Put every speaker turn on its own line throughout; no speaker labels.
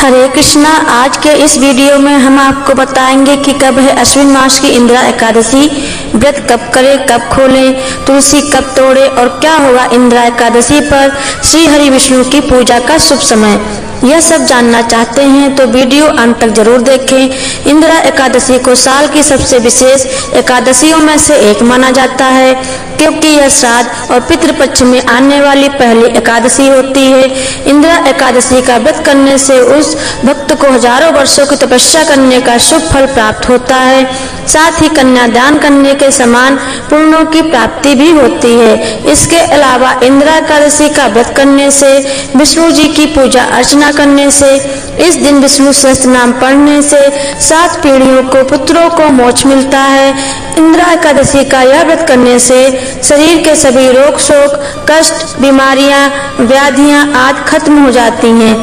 हरे कृष्णा। आज के इस वीडियो में हम आपको बताएंगे कि कब है अश्विन मास की इंदिरा एकादशी, व्रत कब करें, कब खोलें, तुलसी कब तोड़े और क्या होगा इंदिरा एकादशी पर श्री हरि विष्णु की पूजा का शुभ समय। यह सब जानना चाहते हैं तो वीडियो अंत तक जरूर देखें। इंदिरा एकादशी को साल की सबसे विशेष एकादशियों में से एक माना जाता है, क्योंकि यह श्राद्ध और पितृपक्ष में आने वाली पहली एकादशी होती है। इंदिरा एकादशी का व्रत करने से उस भक्त को हजारों वर्षों की तपस्या करने का शुभ फल प्राप्त होता है। साथ ही कन्यादान करने के समान पुण्यों की प्राप्ति भी होती है। इसके अलावा इंदिरा एकादशी का व्रत करने से, विष्णु जी की पूजा अर्चना करने से, इस दिन विष्णु सहस्त्र नाम पढ़ने से 7 पीढ़ियों को पुत्रों को मोक्ष मिलता है। इंदिरा एकादशी का यह व्रत करने से शरीर के सभी रोग शोक, कष्ट, बीमारियां, व्याधियां आदि खत्म हो जाती हैं।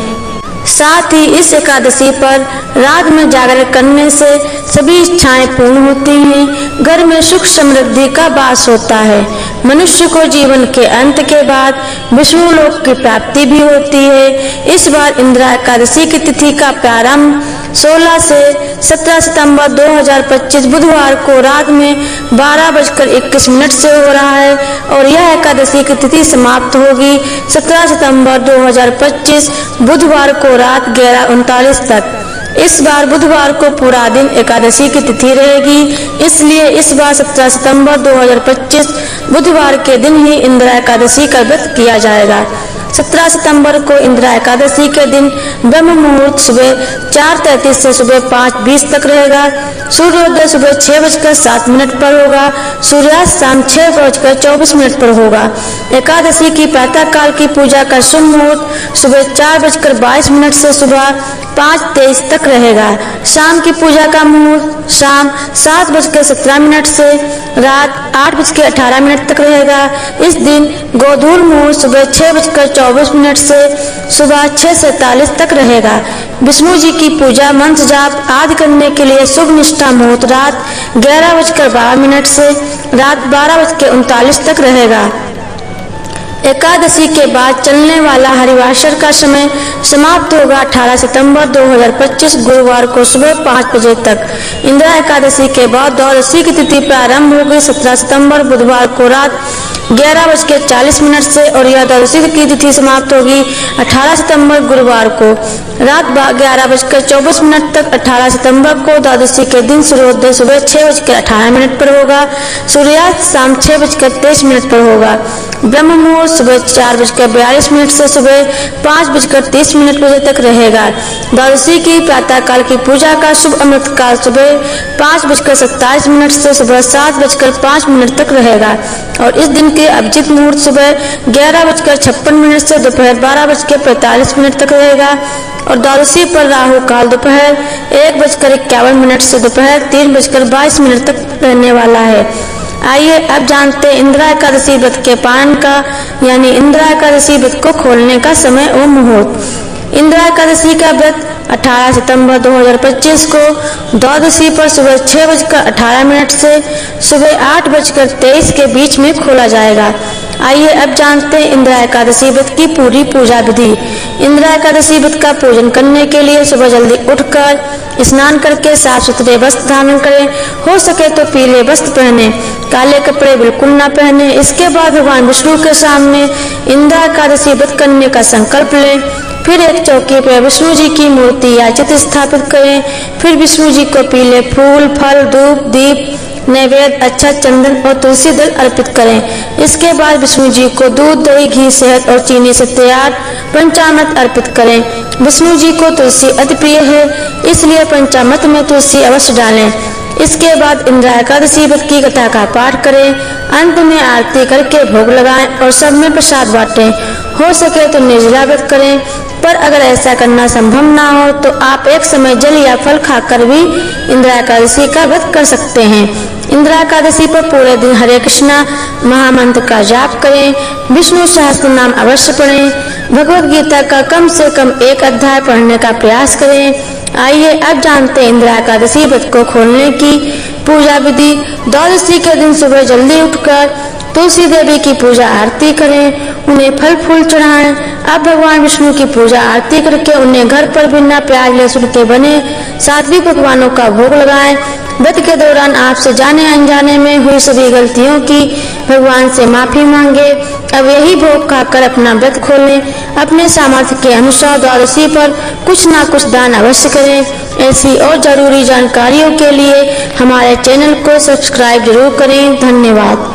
साथ ही इस एकादशी पर रात में जागरण करने से सभी इच्छाएं पूर्ण होती हैं। घर में सुख समृद्धि का वास होता है। मनुष्य को जीवन के अंत के बाद विष्णु लोक की प्राप्ति भी होती है। इस बार इंदिरा एकादशी की तिथि का प्रारंभ 16 से 17 सितंबर 2025 बुधवार को रात में 12:21 से हो रहा है और यह एकादशी की तिथि समाप्त होगी 17 सितंबर 2025 बुधवार को रात 11:39 तक। इस बार बुधवार को पूरा दिन एकादशी की तिथि रहेगी, इसलिए इस बार 17 सितंबर 2025 बुधवार के दिन ही इंदिरा एकादशी का व्रत किया जाएगा। 17 सितंबर को इंदिरा एकादशी के दिन ब्रह्म मुहूर्त सुबह 4:33 से सुबह 5:20 तक रहेगा। सूर्योदय सुबह 6:07 पर होगा। सूर्यास्त शाम 6:24 पर होगा। एकादशी की प्रातः काल की पूजा का शुभ मुहूर्त सुबह 4:22 से सुबह 5:23 तक रहेगा। शाम की पूजा का मुहूर्त शाम 7:17 से रात 8:18 तक रहेगा। इस दिन गोधूल मुहूर्त सुबह 6:24 से सुबह 6:47 तक रहेगा। विष्णु जी की पूजा मंत्र जाप आदि करने के लिए शुभ निष्ठा मुहूर्त रात 11:12 से रात 12:39 तक रहेगा। एकादशी के बाद चलने वाला हरिवासर का समय समाप्त होगा 18 सितंबर 2025 गुरुवार को सुबह 5 बजे तक। इंदिरा एकादशी के बाद द्वादशी की तिथि प्रारंभ होगी 17 सितंबर बुधवार को रात 11:40 से और यह द्वादशी की तिथि समाप्त होगी 18 सितंबर गुरुवार को रात 11:24 तक। 18 सितंबर को द्वादशी के दिन सूर्योदय सुबह 6:18 पर होगा। सूर्यास्त शाम 6:23 पर होगा। ब्रह्म मुहूर्त सुबह 4:42 से सुबह 5:30 बजे तक रहेगा। द्वादशी की प्रातः काल की पूजा का शुभ अमृत काल सुबह 5:27 से सुबह 7:05 तक रहेगा और इस दिन के अभिजीत मुहूर्त सुबह 11:56 से दोपहर 12:45 तक रहेगा और द्वादशी पर राहु काल दोपहर 1:51 से दोपहर 3:22 तक रहने वाला है। आइए अब जानते हैं इंदिरा एकादशी व्रत के पालन का, यानी इंदिरा एकादशी व्रत को खोलने का समय और मुहूर्त। इंदिरा एकादशी का व्रत 18 सितंबर 2025 को द्वादशी पर सुबह 6:18 से सुबह 8:23 के बीच में खोला जाएगा। आइए अब जानते हैं इंदिरा एकादशी व्रत की पूरी पूजा विधि। इंदिरा एकादशी व्रत का पूजन करने के लिए सुबह जल्दी उठकर स्नान करके साफ सुथरे वस्त्र धारण करें। हो सके तो पीले वस्त्र पहने, काले कपड़े बिल्कुल ना पहने। इसके बाद भगवान विष्णु के सामने इंदिरा एकादशी व्रत करने का संकल्प लें। फिर एक चौकी पर विष्णु जी की मूर्ति या चित्र स्थापित करें। फिर विष्णु जी को पीले फूल, फल, धूप, दीप, नैवेद्य, अच्छा चंदन और तुलसी दल अर्पित करें। इसके बाद विष्णु जी को दूध, दही, घी, शहद और चीनी से तैयार पंचामृत अर्पित करें। विष्णु जी को तुलसी अति प्रिय है, इसलिए पंचामृत में तुलसी अवश्य डालें। इसके बाद इंदिरा एकादशी व्रत की कथा का पाठ करें। अंत में आरती करके भोग लगाएं और सब में प्रसाद बांटें। हो सके तो निर्जला व्रत करें, पर अगर ऐसा करना संभव ना हो तो आप एक समय जल या फल खाकर भी इंदिरा एकादशी का व्रत कर सकते हैं। इंदिरा एकादशी पर पूरे दिन हरे कृष्णा महामंत्र का जाप करें। विष्णु सहस्त्र नाम अवश्य पढ़ें। भगवद गीता का कम से कम एक अध्याय पढ़ने का प्रयास करें। आइए अब जानते हैं इंदिरा एकादशी व्रत को खोलने की पूजा विधि। द्वादशी के दिन सुबह जल्दी उठकर तुलसी देवी की पूजा आरती करें। उन्हें फल फूल चढ़ाएं। अब भगवान विष्णु की पूजा आरती करके उन्हें घर पर बिना प्याज लहसुन के बने सात्विक पकवानों का भोग लगाएं। व्रत के दौरान आपसे जाने अनजाने में हुई सभी गलतियों की भगवान से माफी मांगे। अब यही भोग खाकर अपना व्रत खोलें। अपने सामर्थ्य के अनुसार द्वादशी पर कुछ न कुछ दान अवश्य करें। ऐसी और जरूरी जानकारियों के लिए हमारे चैनल को सब्सक्राइब जरूर करें। धन्यवाद।